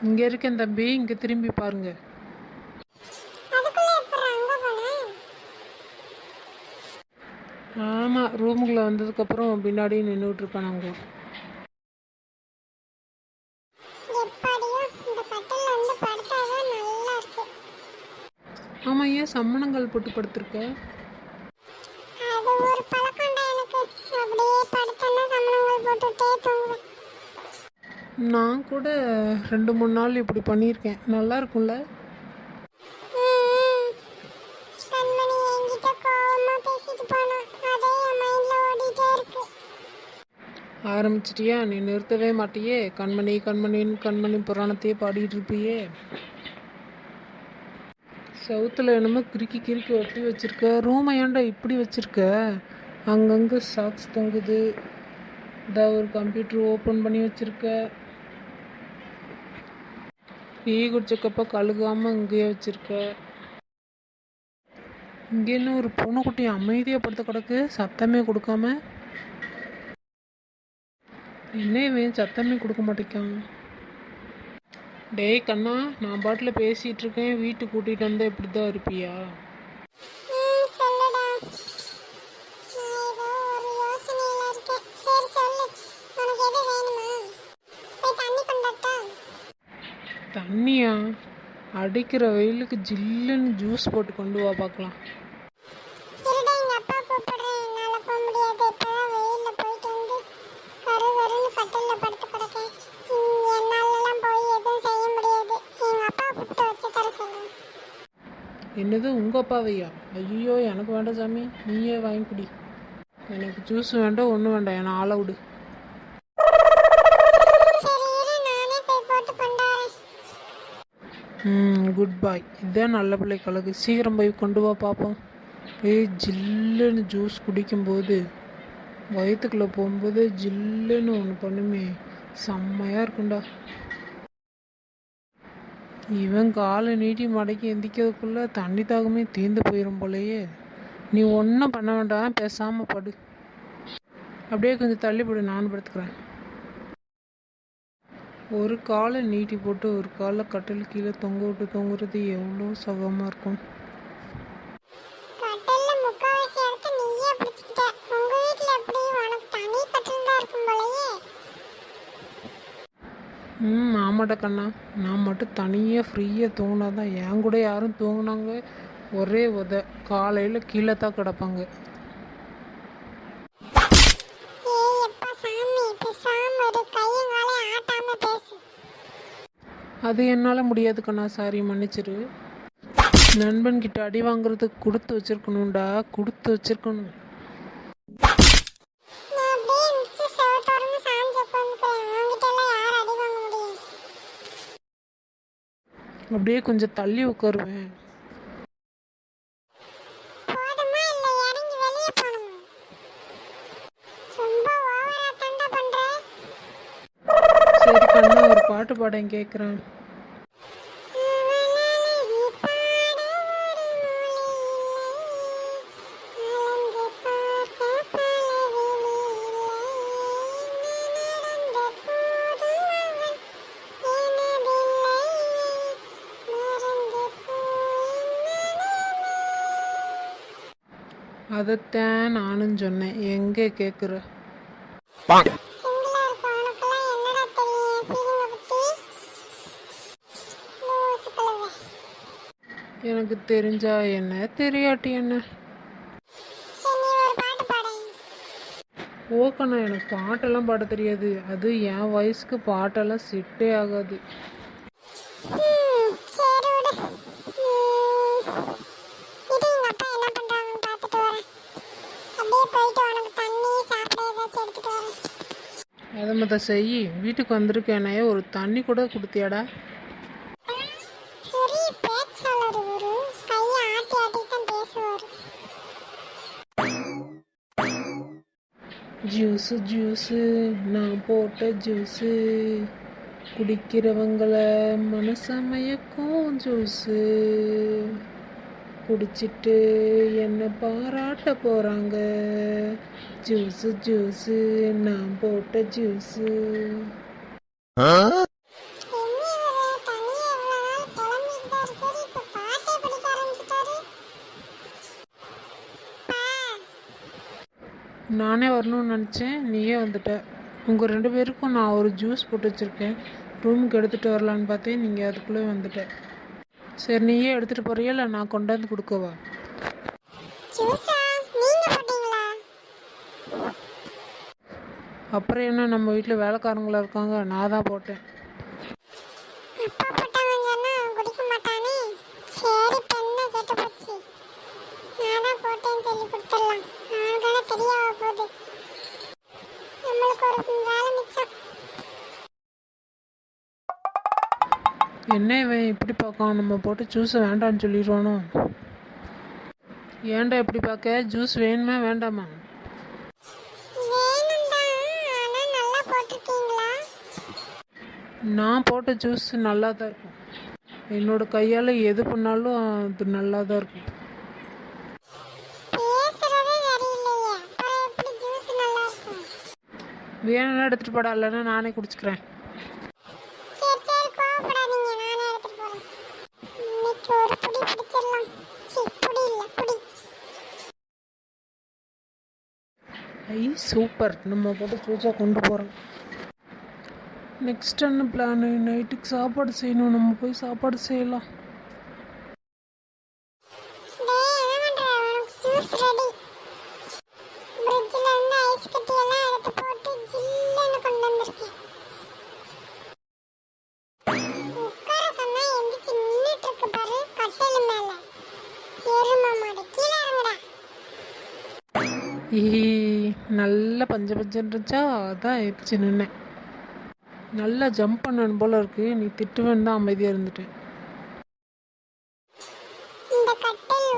இங்கே இருக்கேன் தம்பி, இங்கே திரும்பி பாருங்க. ஆமாம், ரூமுக்குள்ளே வந்ததுக்கப்புறம் பின்னாடி நின்றுட்டு இருப்பேன் நாங்கள். ஆமாம், ஏன் சம்மணங்கால் போட்டு படுத்திருக்க? நான் கூட 2-3 நாள் இப்படி பண்ணியிருக்கேன். நல்லா இருக்கும்ல? ஆரம்பிச்சிட்டியா? நீ நிறுத்தவே மாட்டியே. கண்மணி கண்மணின்னு கண்மணி புராணத்தையே பாடிட்டு இருப்பியே. சவுத்தில் என்னமோ கிறுக்கி கிறுக்கி ஒட்டி வச்சிருக்க. ரூமை ஏன்டா இப்படி வச்சிருக்க? அங்கங்கே சாக்ஸ் தொங்குது. இதாக ஒரு கம்ப்யூட்டர் ஓப்பன் பண்ணி வச்சிருக்க. டீ குடிச்ச கப்பை கழுகாமல் இங்கேயே வச்சிருக்க. இங்கே என்ன ஒரு பூனைக்குட்டி அமைதியாக படுத்த கிடக்கு, சத்தமே கொடுக்காம. என்ன இவன் சத்தமே கொடுக்க மாட்டேக்கான்? டேய் கண்ணா, நான் பாட்டில் பேசிகிட்டு இருக்கேன், வீட்டுக்கு கூட்டிகிட்டு வந்தால் இப்படி தான் இருப்பியா? தண்ணியா? அடிக்கிற வெயிலுக்கு ஜில்லுன்னு ஜூஸ் போட்டு கொண்டு வா பார்க்கலாம். என்னது உங்கள் அப்பாவையா? ஐயோ, எனக்கு வேண்டாம் சாமி, நீயே வாங்கி குடி. எனக்கு ஜூஸ் வேண்டாம், ஒன்றும் வேண்டாம், என்னை ஆள விடு. குட் பாய். இதுதான் நல்ல பிள்ளை கழகு. சீக்கிரம் போய் கொண்டு வா பார்ப்போம். போய் ஜில்லுன்னு ஜூஸ் குடிக்கும்போது வயிற்றுக்குள்ளே போகும்போது ஜில்லுன்னு ஒன்று பண்ணுமே, செம்மையாக இருக்குண்டா. இவன் காலை நீட்டி மடக்கி எந்திக்கிறதுக்குள்ளே தண்ணி தாகமே தீர்ந்து போயிடும் போலையே. நீ ஒன்றும் பண்ண வேண்டாம், பேசாமல் படு. அப்படியே கொஞ்சம் தள்ளி போடு, நானும் படுத்துக்கிறேன். ஒரு காலை நீட்டி போட்டு ஒரு காலை கட்டில் கீழே தொங்க விட்டு தொங்குறது எவ்வளோ சுகமாக இருக்கும். ஆமாட்டா கண்ணா, நான் மட்டும் தனியாக ஃப்ரீயாக தூங்கினாதான். என் கூட யாரும் தூங்கினாங்க ஒரே காலையில் கீழே தான் கிடப்பாங்க. அது என்னால் முடியாது கண்ணா, சாரி, மன்னிச்சிரு. நண்பன்கிட்ட அடி வாங்குறதுக்கு கொடுத்து வச்சிருக்கணும்டா, கொடுத்து வச்சிருக்கணும். அப்படியே கொஞ்சம் தள்ளி உட்காருவேன். சரி கண்ணா, ஒரு பாட்டு பாடம் கேட்குறேன். அதைத்தான் நானும் சொன்னேன், எங்கே கேட்குற? எனக்கு தெரிஞ்சா என்ன, தெரியாட்டி என்ன? ஓகண்ணா, எனக்கு பாட்டெல்லாம் பாட தெரியாது. அது என் வயசுக்கு பாட்டெல்லாம் செட்டே ஆகாது. அதை மொத்த செய். வீட்டுக்கு வந்திருக்கேனே, ஒரு தண்ணி கூட கொடுத்தியாடா? ஜூஸு ஜூஸு, நான் போட்ட ஜூஸு, குடிக்கிறவங்கள மனசமயக்கும் ஜூஸு, குடிச்சிட்டு என்ன பாராட்ட போகிறாங்க. ஜூஸு ஜூஸு, நான் போட்ட ஜூஸு. நானே வரணும்னு நினச்சேன், நீயே வந்துட்ட. உங்கள் 2 பேருக்கும் நான் ஒரு ஜூஸ் போட்டு வச்சுருக்கேன், ரூமுக்கு எடுத்துகிட்டு வரலான்னு பார்த்தேன், நீங்கள் அதுக்குள்ளே வந்துட்ட. சரி, நீயே எடுத்துகிட்டு போறியா இல்லை நான் கொண்டாந்து கொடுக்கவா? ஜூஸா நீங்க போட்டீங்களா? அப்புறம் என்ன, நம்ம வீட்டில் வேலைக்காரங்களா இருக்காங்க, நான் தான் போட்டேன். அப்பா போட்டாங்கன்னு சொன்னா குடிக்க மாட்டானே. சரி பெண்ணை கேட்டு போச்சு. நான் தான் போட்டேன்னு சொல்லி கொடுத்துடலாம். அவனுக்கான தெரியாம போகுது. நம்மளுக்கு ஒரு வேலை மிச்சம். என்ன இவன் இப்படி பார்க்கான், நம்ம போட்டு ஜூஸை வேண்டான்னு சொல்லிடுவானோ? ஏன்டா இப்படி பார்க்க, ஜூஸ் வேணுமா வேண்டாமா? வேணும்தான், ஆனா நல்லா போட்டிருக்கீங்களா? நான் போட்ட ஜூஸ் நல்லா தான் இருக்கும். என்னோட கையால் எது பண்ணாலும் அது நல்லா தான் இருக்கும். பேசுறதே சரியில்லையே, அப்புறம் எப்படி ஜூஸ் நல்லா இருக்கும்? வேணும்னா எடுத்துகிட்டு போடா, இல்லைன்னா நானே குடிச்சுக்கிறேன். சரி சரி கோவப்படாதீங்க, நானே எடுத்துட்டு போறேன். இன்னைக்கு ஒரு புடி பிடிச்சிடலாம். புடி இல்ல புடி. ஐ சூப்பர், நம்ம போட்டு ஜூஸாக கொண்டு போகிறோம். நெக்ஸ்ட் என்ன பிளானு? நைட்டுக்கு சாப்பாடு செய்யணும், நம்ம போய் சாப்பாடு செய்யலாம். டேய் என்ன பண்ற? உனக்கு ஜூஸ் ரெடி. ஃப்ரிட்ஜ்ல இருந்து ஐஸ் கட்டி எல்லாம் எடுத்து போட்டு ஜில்லுன்னு கொண்டு வந்திருக்கேன். உட்கார சொன்னா எந்திரிச்சு நின்னுட்டு இருக்கு பாரு கட்டில் மேல. எருமை மாடு, கீழே இறங்குடா. நல்ல பஞ்ச பஞ்சன்னு இருந்துச்சா, அதான் எரிச்சு நின்னேன். நல்லா ஜம்ப் பண்ணணும் போல இருக்கு, நீ திட்டுவேன்னு தான் அமைதியாக இருந்துட்டேன். இந்த கட்டில்